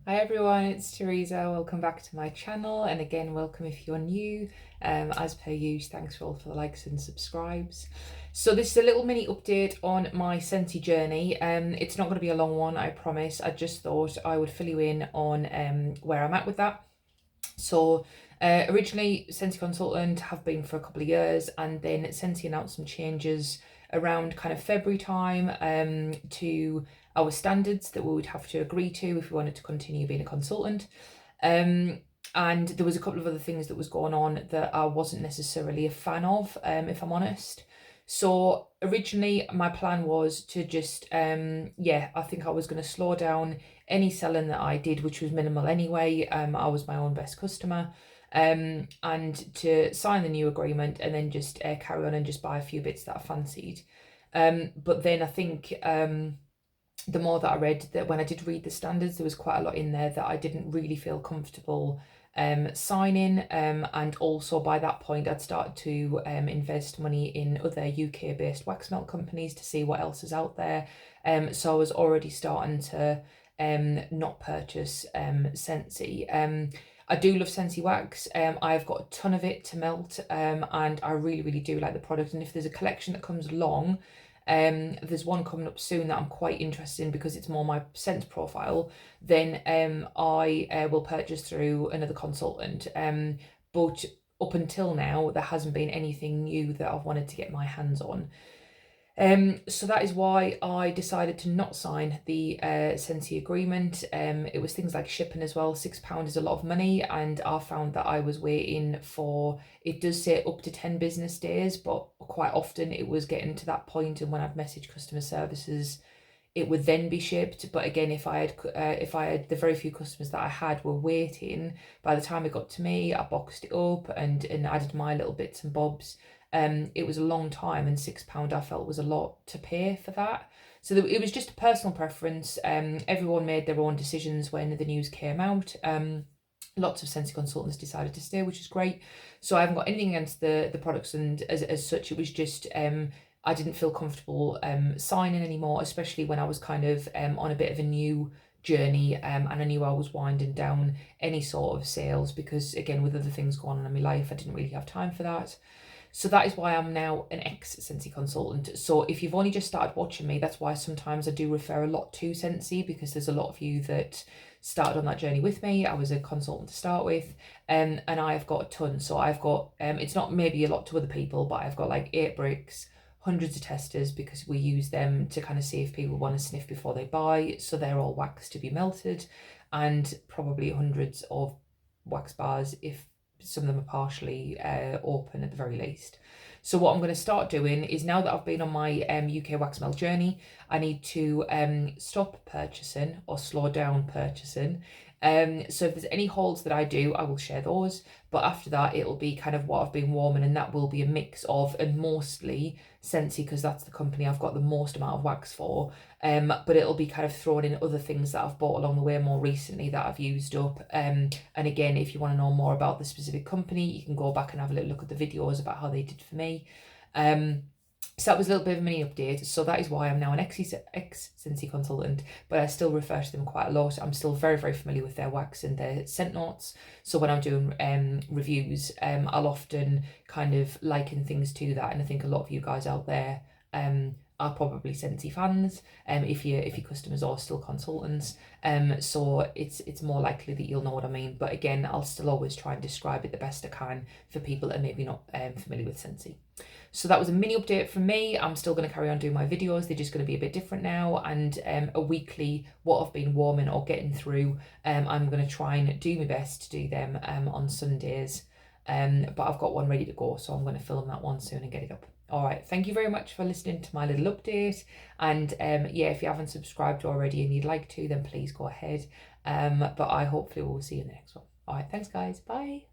Hi everyone, it's Teresa. Welcome back to my channel, and again, welcome if you're new. As per usual, thanks for all for the likes and subscribes. So this is a little mini update on my Scentsy journey. It's not going to be a long one, I promise. I just thought I would fill you in on where I'm at with that. So originally Scentsy consultant, have been for a couple of years, and then Scentsy announced some changes around kind of February time to our standards that we would have to agree to if we wanted to continue being a consultant. And there was a couple of other things that was going on that I wasn't necessarily a fan of, if I'm honest. So originally my plan was to just, I think I was going to slow down any selling that I did, which was minimal anyway. I was my own best customer. And to sign the new agreement and then just carry on and just buy a few bits that I fancied. But then I think the more that I read, that when I did read the standards, there was quite a lot in there that I didn't really feel comfortable signing. And also by that point, I'd started to invest money in other UK-based wax melt companies to see what else is out there. So I was already starting to not purchase Scentsy. I do love Scentsy wax. I've got a ton of it to melt, and I really, really do like the product. And if there's a collection that comes along, there's one coming up soon that I'm quite interested in because it's more my scent profile, then I will purchase through another consultant. But up until now, there hasn't been anything new that I've wanted to get my hands on. So that is why I decided to not sign the Scentsy agreement. It was things like shipping as well. £6 is a lot of money, and I found that I was waiting for, it does say up to 10 business days, but quite often it was getting to that point, and when I'd message customer services, it would then be shipped. But again, if I had the very few customers that I had were waiting, by the time it got to me, I boxed it up and added my little bits and bobs. It was a long time, and £6 I felt was a lot to pay for that. So it was just a personal preference. Everyone made their own decisions when the news came out. Lots of Scentsy consultants decided to stay, which is great. So I haven't got anything against the products, and as such, it was just I didn't feel comfortable signing anymore, especially when I was kind of on a bit of a new journey, and I knew I was winding down any sort of sales because, again, with other things going on in my life, I didn't really have time for that. So that is why I'm now an ex-Scentsy consultant. So if you've only just started watching me, that's why sometimes I do refer a lot to Scentsy, because there's a lot of you that started on that journey with me. I was a consultant to start with, and I've got a ton. So I've got, it's not maybe a lot to other people, but I've got like 8 bricks, hundreds of testers, because we use them to kind of see if people want to sniff before they buy. So they're all wax to be melted, and probably hundreds of wax bars if some of them are partially open at the very least. So what I'm going to start doing is, now that I've been on my UK wax melt journey, I need to stop purchasing or slow down purchasing. So if there's any hauls that I do, I will share those. But after that, it'll be kind of what I've been warming, and that will be a mix of, and mostly Scentsy, because that's the company I've got the most amount of wax for. But it'll be kind of thrown in other things that I've bought along the way more recently that I've used up. And again, if you want to know more about the specific company, you can go back and have a little look at the videos about how they did for me. So that was a little bit of a mini update. So that is why I'm now an ex-Scentsy consultant, but I still refer to them quite a lot. I'm still very, very familiar with their wax and their scent notes. So when I'm doing reviews, I'll often kind of liken things to that. And I think a lot of you guys out there are probably Scentsy fans, if your customers are still consultants. So it's more likely that you'll know what I mean. But again, I'll still always try and describe it the best I can for people that are maybe not familiar with Scentsy. So that was a mini update from me. I'm still going to carry on doing my videos. They're just going to be a bit different now, and a weekly what I've been warming or getting through. I'm going to try and do my best to do them on Sundays. But I've got one ready to go, so I'm going to film that one soon and get it up. All right, thank you very much for listening to my little update. And yeah, if you haven't subscribed already and you'd like to, then please go ahead. But I hopefully will see you in the next one. All right, thanks guys, bye.